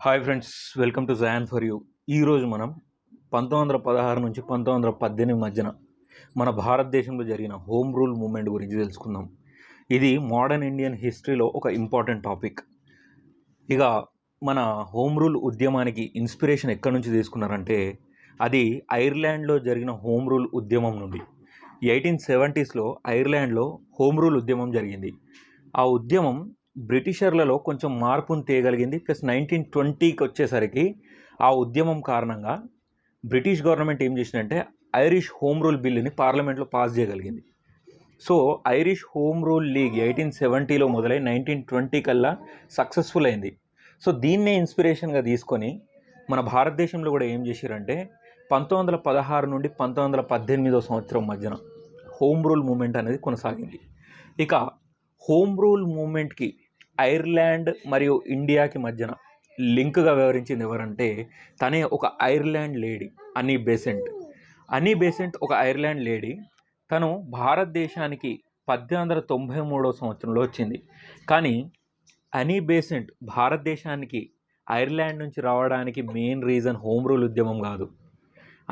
Hi friends, welcome to Zion for you. ఈరోజు మనం 1916 నుంచి 1918 మధ్యన మన భారతదేశంలో జరిగిన హోమ్ రూల్ మూమెంట్ గురించి తెలుసుకుందాం. ఇది మోడర్న్ ఇండియన్ హిస్టరీలో ఒక ఇంపార్టెంట్ టాపిక్. ఇక మన హోమ్ రూల్ ఉద్యమానికి ఇన్స్పిరేషన్ ఎక్కడి నుంచి తీసుకున్నారంటే అది ఐర్లాండ్లో జరిగిన హోమ్ రూల్ ఉద్యమం నుండి. 1870స్లో ఐర్లాండ్లో హోమ్ రూల్ ఉద్యమం జరిగింది. ఆ ఉద్యమం బ్రిటిషర్లలో కొంచెం మార్పును తేగలిగింది. ప్లస్ 1920కి వచ్చేసరికి ఆ ఉద్యమం కారణంగా బ్రిటిష్ గవర్నమెంట్ ఏం చేసిందంటే ఐరిష్ హోమ్ రూల్ బిల్లుని పార్లమెంట్లో పాస్ చేయగలిగింది. So Irish home rule league 1870లో మొదలై 1920 కల్లా సక్సెస్ఫుల్ అయింది. సో దీన్నే ఇన్స్పిరేషన్గా తీసుకొని మన భారతదేశంలో కూడా ఏం చేశారంటే 1916 నుండి 1918 సంవత్సరం మధ్యన హోమ్ రూల్ మూమెంట్ అనేది కొనసాగింది. ఇక హోమ్ రూల్ మూమెంట్కి ఐర్లాండ్ మరియు ఇండియాకి మధ్యన లింక్గా వ్యవహరించింది ఎవరంటే తనే ఒక ఐర్లాండ్ లేడీ, అనీ బెసెంట్. అనీ బెసెంట్ ఒక ఐర్లాండ్ లేడీ. తను భారతదేశానికి 1893 సంవత్సరంలో వచ్చింది. కానీ అనీ బెసెంట్ భారతదేశానికి ఐర్లాండ్ నుంచి రావడానికి మెయిన్ రీజన్ హోమ్ రూల్ ఉద్యమం కాదు.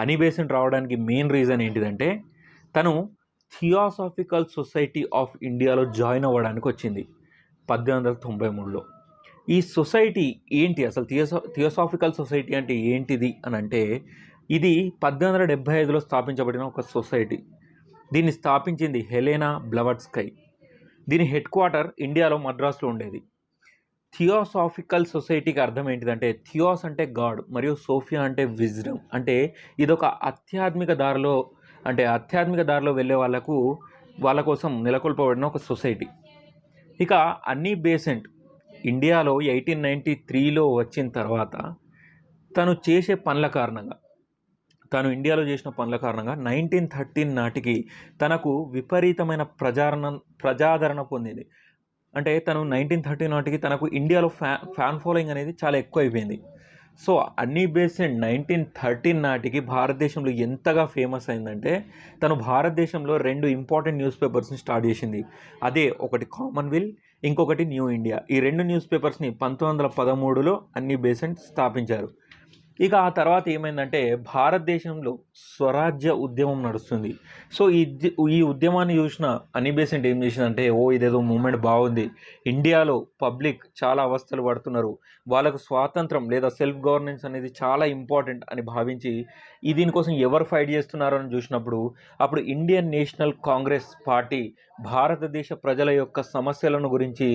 అనీ బెసెంట్ రావడానికి మెయిన్ రీజన్ ఏంటిదంటే తను థియోసాఫికల్ సొసైటీ ఆఫ్ ఇండియాలో జాయిన్ అవ్వడానికి వచ్చింది 1893లో. ఈ సొసైటీ ఏంటి, అసలు థియోసాఫికల్ సొసైటీ అంటే ఏంటిది అని అంటే ఇది 1875లో స్థాపించబడిన ఒక సొసైటీ. దీన్ని స్థాపించింది హెలెనా బ్లవట్స్కై. దీని హెడ్ క్వార్టర్ ఇండియాలో మద్రాసులో ఉండేది. థియోసాఫికల్ సొసైటీకి అర్థం ఏంటిదంటే థియోస్ అంటే గాడ్ మరియు సోఫియా అంటే విజ్డమ్. అంటే ఇదొక ఆధ్యాత్మిక దారిలో వెళ్ళే వాళ్ళ కోసం నెలకొల్పబడిన ఒక సొసైటీ. ఇక అన్నీ బెసెంట్ ఇండియాలో 1893లో వచ్చిన తర్వాత తను ఇండియాలో చేసిన పనుల కారణంగా 1913 నాటికి తనకు విపరీతమైన ప్రజాదరణ పొందింది. అంటే తను 1913 నాటికి తనకు ఇండియాలో ఫ్యాన్ ఫాలోయింగ్ అనేది చాలా ఎక్కువ అయిపోయింది. సో అన్నీ బెసెంట్ 1913 నాటికి భారతదేశంలో ఎంతగా ఫేమస్ అయిందంటే తను భారతదేశంలో 2 ఇంపార్టెంట్ న్యూస్ పేపర్స్ని స్టార్ట్ చేసింది. అదే ఒకటి కామన్వెల్త్, ఇంకొకటి న్యూ ఇండియా. ఈ 2 న్యూస్ పేపర్స్ని 1913లో అన్నీ బెసెంట్ స్థాపించారు. ఇక ఆ తర్వాత ఏమైందంటే భారతదేశంలో స్వరాజ్య ఉద్యమం నడుస్తుంది. సో ఈ ఉద్యమాన్ని చూసిన అనీ బెసెంట్ ఏం చేసిందంటే ఇదేదో మూమెంట్ బాగుంది, ఇండియాలో పబ్లిక్ చాలా అవస్థలు పడుతున్నారు, వాళ్ళకు స్వాతంత్రం లేదా సెల్ఫ్ గవర్నెన్స్ అనేది చాలా ఇంపార్టెంట్ అని భావించి దీనికోసం ఎవరు ఫైట్ చేస్తున్నారో అని చూసినప్పుడు అప్పుడు ఇండియన్ నేషనల్ కాంగ్రెస్ పార్టీ భారతదేశ ప్రజల యొక్క సమస్యలను గురించి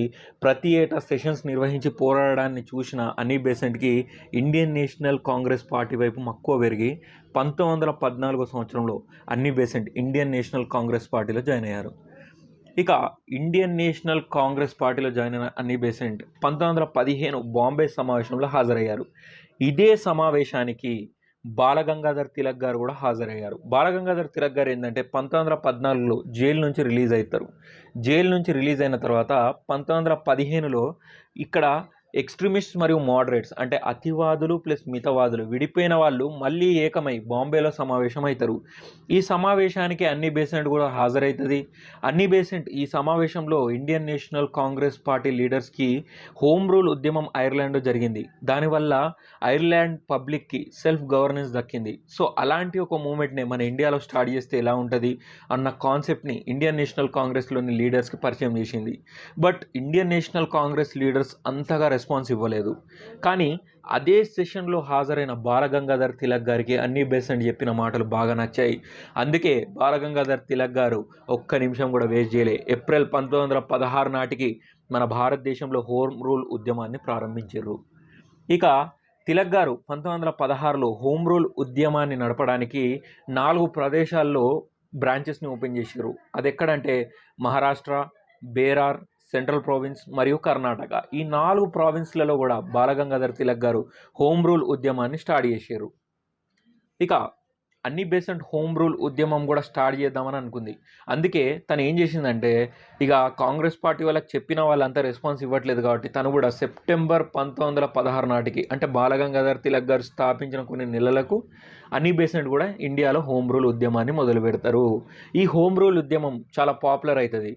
ప్రతి ఏటా సెషన్స్ నిర్వహించి పోరాడడాన్ని చూసిన అనీ బెసెంట్కి ఇండియన్ నేషనల్ కాంగ్రెస్ పార్టీ వైపు మక్కువ పెరిగి 1914 సంవత్సరంలో అన్నీ బెసెంట్ ఇండియన్ నేషనల్ కాంగ్రెస్ పార్టీలో జాయిన్ అయ్యారు. ఇక ఇండియన్ నేషనల్ కాంగ్రెస్ పార్టీలో జాయిన్ అయిన అన్నీ బెసెంట్ 1915 బాంబే సమావేశంలో హాజరయ్యారు. ఇదే సమావేశానికి బాలగంగాధర్ తిలక్ గారు కూడా హాజరయ్యారు. బాలగంగాధర్ తిలక్ గారు ఏంటంటే 1914లో జైలు నుంచి రిలీజ్ అవుతారు. జైలు నుంచి రిలీజ్ అయిన తర్వాత 1915లో ఇక్కడ ఎక్స్ట్రీమిస్ట్స్ మరియు మోడరేట్స్ అంటే అతివాదులు ప్లస్ మితవాదులు విడిపోయిన వాళ్ళు మళ్ళీ ఏకమై బాంబేలో సమావేశం అవుతారు. ఈ సమావేశానికి అన్నీ బెసెంట్ కూడా హాజరవుతుంది. అన్నీ బెసెంట్ ఈ సమావేశంలో ఇండియన్ నేషనల్ కాంగ్రెస్ పార్టీ లీడర్స్కి హోమ్ రూల్ ఉద్యమం ఐర్లాండ్లో జరిగింది, దానివల్ల ఐర్లాండ్ పబ్లిక్కి సెల్ఫ్ గవర్నెన్స్ దక్కింది. సో అలాంటి ఒక మూమెంట్ని మన ఇండియాలో స్టార్ట్ చేస్తే ఎలా ఉంటుంది అన్న కాన్సెప్ట్ని ఇండియన్ నేషనల్ కాంగ్రెస్లోని లీడర్స్కి పరిచయం చేసింది. But Indian National Congress leaders అంతగా రెస్పాన్స్ ఇవ్వలేదు. కానీ అదే సెషన్లో హాజరైన బాలగంగాధర్ తిలక్ గారికి అన్నీ బెసెంట్ చెప్పిన మాటలు బాగా నచ్చాయి. అందుకే బాలగంగాధర్ తిలక్ గారు ఒక్క నిమిషం కూడా వేస్ట్ చేయలే. ఏప్రిల్ 1916 నాటికి మన భారతదేశంలో హోమ్ రూల్ ఉద్యమాన్ని ప్రారంభించారు. ఇక తిలక్ గారు 1916లో హోమ్ రూల్ ఉద్యమాన్ని నడపడానికి 4 ప్రదేశాల్లో బ్రాంచెస్ని ఓపెన్ చేశారు. అది ఎక్కడంటే మహారాష్ట్ర, బేరార్, సెంట్రల్ ప్రావిన్స్ మరియు కర్ణాటక. ఈ 4 ప్రావిన్స్లలో కూడా బాలగంగాధర్ తిలక్ గారు హోమ్ రూల్ ఉద్యమాన్ని స్టార్ట్ చేశారు. ఇక అన్నీ బెసెంట్ హోమ్ రూల్ ఉద్యమం కూడా స్టార్ట్ చేద్దామని అనుకుంది. అందుకే తను ఏం చేసిందంటే ఇక కాంగ్రెస్ పార్టీ వాళ్ళకి చెప్పిన వాళ్ళంతా రెస్పాన్స్ ఇవ్వట్లేదు కాబట్టి తను కూడా సెప్టెంబర్ 1916 నాటికి అంటే బాలగంగాధర్ తిలక్ గారు స్థాపించిన కొన్ని నెలలకు అన్నీ బెసెంట్ కూడా ఇండియాలో హోమ్ రూల్ ఉద్యమాన్ని మొదలు పెడతారు. ఈ హోమ్ రూల్ ఉద్యమం చాలా పాపులర్ అవుతుంది.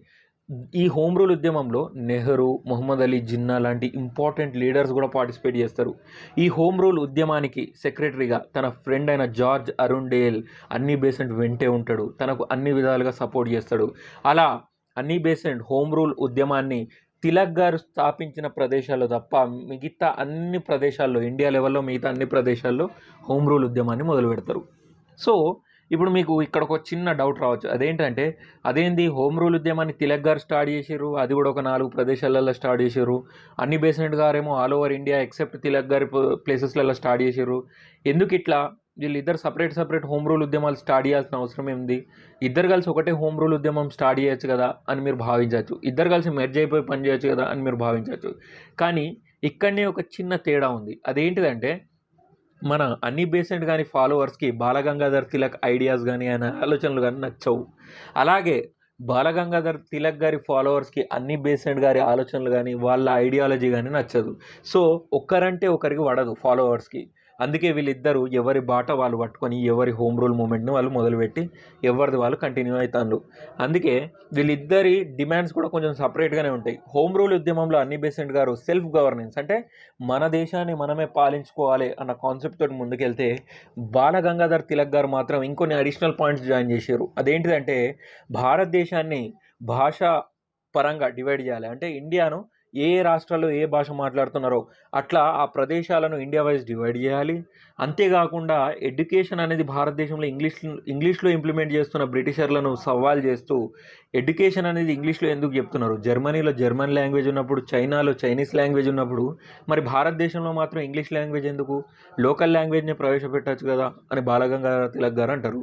ఈ హోమ్ రూల్ ఉద్యమంలో నెహ్రూ, మొహమ్మద్ అలీ జిన్నా లాంటి ఇంపార్టెంట్ లీడర్స్ కూడా పార్టిసిపేట్ చేస్తారు. ఈ హోమ్ రూల్ ఉద్యమానికి సెక్రటరీగా తన ఫ్రెండ్ అయిన జార్జ్ అరుండేల్ అన్నీ బేసెంట్ వెంటే ఉంటాడు, తనకు అన్ని విధాలుగా సపోర్ట్ చేస్తాడు. అలా అన్నీ బేసెంట్ హోమ్ రూల్ ఉద్యమాన్ని తిలక్ గారు స్థాపించిన ప్రదేశాల్లో తప్ప మిగతా అన్ని ప్రదేశాల్లో, ఇండియా లెవెల్లో మిగతా అన్ని ప్రదేశాల్లో హోమ్ రూల్ ఉద్యమాన్ని మొదలు పెడతారు. సో ఇప్పుడు మీకు ఇక్కడ ఒక చిన్న డౌట్ రావచ్చు, అదేంటంటే అదేంది హోమ్ రూల్ ఉద్యమాన్ని తిలక్ గారు స్టార్ట్ చేసారు, అది కూడా ఒక 4 ప్రదేశాలలో స్టార్ట్ చేసారు, అన్ని బేసెంట్ గారేమో all over India except Tilak గారి ప్లేసెస్లలో స్టార్ట్ చేసారు, ఎందుకు ఇట్లా వీళ్ళిద్దరు సపరేట్ హోమ్ రూల్ ఉద్యమాలు స్టార్ట్ చేయాల్సిన అవసరం ఏంది, ఇద్దరు కలిసి ఒకటే హోమ్ రూల్ ఉద్యమం స్టార్ట్ చేయొచ్చు కదా అని మీరు భావించవచ్చు, ఇద్దరు కలిసి మెర్జ్ అయిపోయి పని చేయొచ్చు కదా అని మీరు భావించవచ్చు. కానీ ఇక్కడనే ఒక చిన్న తేడా ఉంది. అదేంటిదంటే మన అన్నీ బేసెంట్ కానీ ఫాలోవర్స్కి బాలగంగాధర్ తిలక్ ఐడియాస్ కానీ ఆయన ఆలోచనలు కానీ నచ్చవు. అలాగే బాలగంగాధర్ తిలక్ గారి ఫాలోవర్స్కి అన్నీ బేసెంట్ గారి ఆలోచనలు కానీ వాళ్ళ ఐడియాలజీ కానీ నచ్చదు. సో ఒక్కరంటే ఒకరికి పడదు ఫాలోవర్స్కి. అందుకే వీళ్ళిద్దరూ ఎవరి బాట వాళ్ళు పట్టుకొని ఎవరి హోమ్ రూల్ మూమెంట్ని వాళ్ళు మొదలుపెట్టి ఎవరిది వాళ్ళు కంటిన్యూ అవుతారు. అందుకే వీళ్ళిద్దరి డిమాండ్స్ కూడా కొంచెం సపరేట్గానే ఉంటాయి. హోమ్ రూల్ ఉద్యమంలో అన్నీ బేసెంట్ గారు సెల్ఫ్ గవర్నెన్స్ అంటే మన దేశాన్ని మనమే పాలించుకోవాలి అన్న కాన్సెప్ట్ తోటి ముందుకెళ్తే, బాలగంగాధర్ తిలక్ గారు మాత్రం ఇంకొన్ని అడిషనల్ పాయింట్స్ జాయిన్ చేశారు. అదేంటిదంటే భారతదేశాన్ని భాషా పరంగా డివైడ్ చేయాలి. అంటే ఇండియాను ఏ రాష్ట్రాల్లో ఏ భాష మాట్లాడుతున్నారో అట్లా ఆ ప్రదేశాలను ఇండియా వైజ్ డివైడ్ చేయాలి. అంతేకాకుండా ఎడ్యుకేషన్ అనేది భారతదేశంలో ఇంగ్లీష్లో ఇంప్లిమెంట్ చేస్తున్న బ్రిటిషర్లను సవాల్ చేస్తూ, ఎడ్యుకేషన్ అనేది ఇంగ్లీష్లో ఎందుకు చెప్తున్నారు, జర్మనీలో జర్మన్ లాంగ్వేజ్ ఉన్నప్పుడు, చైనాలో చైనీస్ లాంగ్వేజ్ ఉన్నప్పుడు మరి భారతదేశంలో మాత్రం ఇంగ్లీష్ లాంగ్వేజ్ ఎందుకు, లోకల్ లాంగ్వేజ్ని ప్రవేశపెట్టచ్చు కదా అని బాలగంగాధర్ తిలక్ గారు అంటారు.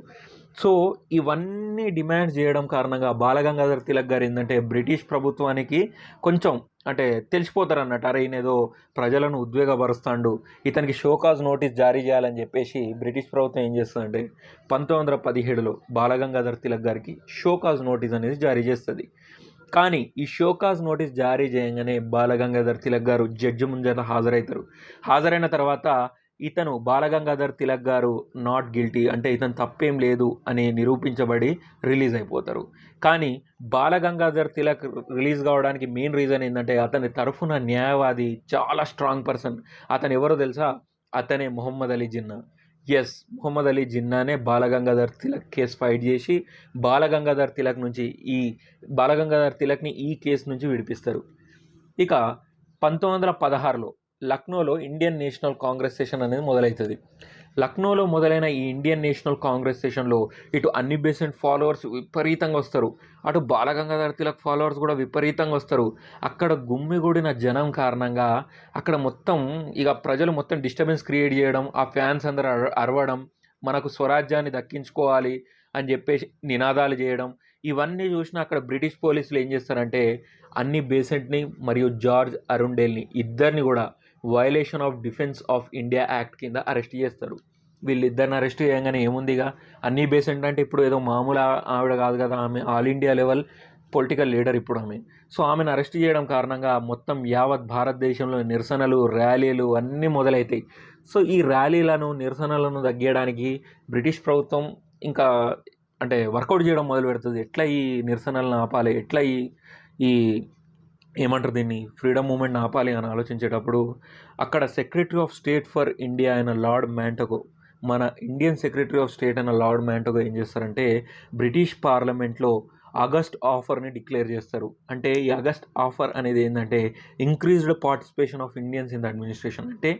సో ఇవన్నీ డిమాండ్స్ చేయడం కారణంగా బాలగంగాధర్ తిలక్ గారు ఏంటంటే బ్రిటిష్ ప్రభుత్వానికి కొంచెం అంటే తెలిసిపోతారు అన్నట్టు, అరే ఈయన ఏదో ప్రజలను ఉద్వేగపరుస్తాడు, ఇతనికి షోకాజ్ నోటీస్ జారీ చేయాలని చెప్పేసి బ్రిటిష్ ప్రభుత్వం ఏం చేస్తుందంటే 1917లో బాలగంగాధర్ తిలక్ గారికి షోకాజ్ నోటీస్ అనేది జారీ చేస్తుంది. కానీ ఈ షోకాజ్ నోటీస్ జారీ చేయగానే బాలగంగాధర్ తిలక్ గారు జడ్జి ముందర హాజరైన తర్వాత ఇతను బాలగంగాధర్ తిలక్ గారు నాట్ గిల్టీ అంటే ఇతను తప్పేం లేదు అని నిరూపించబడి రిలీజ్ అయిపోతారు. కానీ బాలగంగాధర్ తిలక్ రిలీజ్ కావడానికి మెయిన్ రీజన్ ఏంటంటే అతని తరఫున న్యాయవాది చాలా స్ట్రాంగ్ పర్సన్. అతను ఎవరో తెలుసా? అతనే మొహమ్మద్ అలీ జిన్నా. ఎస్, మొహమ్మద్ అలీ జిన్నానే బాలగంగాధర్ తిలక్ కేసు ఫైట్ చేసి బాలగంగాధర్ తిలక్ని ఈ కేసు నుంచి విడిపిస్తారు. ఇక 1916లో లక్నోలో ఇండియన్ నేషనల్ కాంగ్రెస్ సెషన్ అనేది మొదలవుతుంది. లక్నోలో మొదలైన ఈ ఇండియన్ నేషనల్ కాంగ్రెస్ సెషన్లో ఇటు అన్నీ బేసెంట్ ఫాలోవర్స్ విపరీతంగా వస్తారు, అటు బాలగంగాధర్ తిలక్ ఫాలోవర్స్ కూడా విపరీతంగా వస్తారు. అక్కడ గుమ్మిగూడిన జనం కారణంగా అక్కడ మొత్తం ఇక ప్రజలు మొత్తం డిస్టర్బెన్స్ క్రియేట్ చేయడం, ఆ ఫ్యాన్స్ అందరూ అరవడం, మనకు స్వరాజ్యాన్ని దక్కించుకోవాలి అని చెప్పేసి నినాదాలు చేయడం, ఇవన్నీ చూసిన అక్కడ బ్రిటిష్ పోలీసులు ఏం చేస్తారంటే అన్నీ బేసెంట్ని మరియు జార్జ్ అరుండేల్ని ఇద్దరిని కూడా violation of defence of India act కింద అరెస్ట్ చేస్తారు. వీళ్ళిద్దరిని అరెస్ట్ చేయగానే ఏముందిగా, అన్నీ బేసెంట్ అంటే ఇప్పుడు ఏదో మామూలు ఆవిడ కాదు కదా, ఆమె all India level political leader ఇప్పుడు ఆమె. సో ఆమెను అరెస్ట్ చేయడం కారణంగా మొత్తం యావత్ భారతదేశంలో నిరసనలు, ర్యాలీలు అన్నీ మొదలవుతాయి. సో ఈ ర్యాలీలను, నిరసనలను తగ్గించడానికి బ్రిటిష్ ప్రభుత్వం ఇంకా అంటే వర్కౌట్ చేయడం మొదలు పెడుతుంది. ఎట్లా ఈ నిరసనలను ఆపాలి, ఎట్లా ఈ ఏమంటారు దీన్ని ఫ్రీడమ్ మూమెంట్ని ఆపాలి అని ఆలోచించేటప్పుడు అక్కడ secretary of state for India అయిన లార్డ్ మ్యాంటగో, మన ఇండియన్ సెక్రటరీ ఆఫ్ స్టేట్ అయిన లార్డ్ మ్యాంటగో ఏం చేస్తారంటే బ్రిటిష్ పార్లమెంట్లో ఆగస్ట్ ఆఫర్ని డిక్లేర్ చేస్తారు. అంటే ఈ ఆగస్ట్ ఆఫర్ అనేది ఏంటంటే increased participation of Indians in the administration. అంటే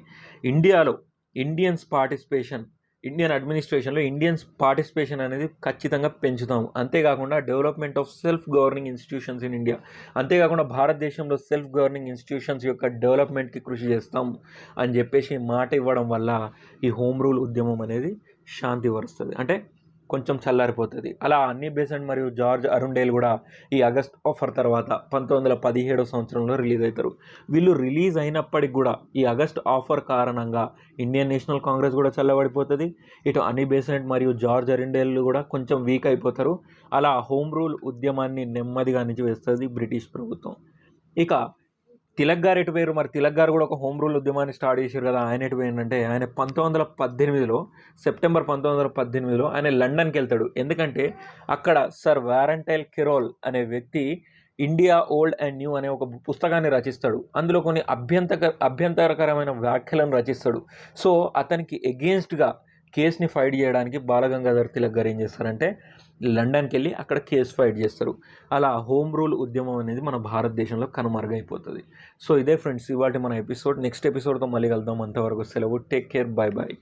ఇండియాలో ఇండియన్ అడ్మినిస్ట్రేషన్లో ఇండియన్స్ పార్టిసిపేషన్ అనేది ఖచ్చితంగా పెంచుతాము. అంతేకాకుండా development of self governing institutions in India, అంతేకాకుండా భారతదేశంలో సెల్ఫ్ గవర్నింగ్ ఇన్స్టిట్యూషన్స్ యొక్క డెవలప్మెంట్కి కృషి చేస్తాం అని చెప్పేసి మాట ఇవ్వడం వల్ల ఈ హోమ్ రూల్ ఉద్యమం అనేది శాంతి పరుస్తుంది, అంటే కొంచెం చల్లారిపోతుంది. అలా అన్నీ బేసెంట్ మరియు జార్జ్ అరుండేల్ కూడా ఈ ఆగస్ట్ ఆఫర్ తర్వాత 1917 సంవత్సరంలో రిలీజ్ అవుతారు. వీళ్ళు రిలీజ్ అయినప్పటికి కూడా ఈ ఆగస్ట్ ఆఫర్ కారణంగా ఇండియన్ నేషనల్ కాంగ్రెస్ కూడా చల్లబడిపోతుంది, ఇటు అన్నీ బేసెంట్ మరియు జార్జ్ అరుండేల్ కూడా కొంచెం వీక్ అయిపోతారు. అలా హోమ్ రూల్ ఉద్యమాన్ని నెమ్మదిగా అణిచివేస్తుంది బ్రిటిష్ ప్రభుత్వం. ఇక తిలక్ గారు ఎటు పోయారు? మరి తిలక్ గారు కూడా ఒక హోమ్ రూల్ ఉద్యమాన్ని స్టార్ట్ చేశారు కదా, ఆయన ఎటు పోయిందంటే ఆయన 1918లో సెప్టెంబర్ 1918లో ఆయన లండన్కి వెళ్తాడు. ఎందుకంటే అక్కడ సర్ వారెంటైల్ కెరోల్ అనే వ్యక్తి ఇండియా ఓల్డ్ అండ్ న్యూ అనే ఒక పుస్తకాన్ని రచిస్తాడు. అందులో కొన్ని అభ్యంతరకరమైన వ్యాఖ్యలను రచిస్తాడు. సో అతనికి ఎగెయిన్స్ట్గా కేస్ని ఫైట్ చేయడానికి బాలగంగాధర్ తిలక్ గారు ఏం చేస్తారంటే లండన్కి వెళ్ళి అక్కడ కేసు ఫైట్ చేస్తారు. అలా హోమ్ రూల్ ఉద్యమం అనేది మన భారతదేశంలో కనుమరుగైపోతుంది. సో ఇదే ఫ్రెండ్స్ ఇవాళ మన ఎపిసోడ్. నెక్స్ట్ ఎపిసోడ్తో మళ్ళీ కలుద్దాం. అంతవరకు సెలవు. Take care. Bye bye.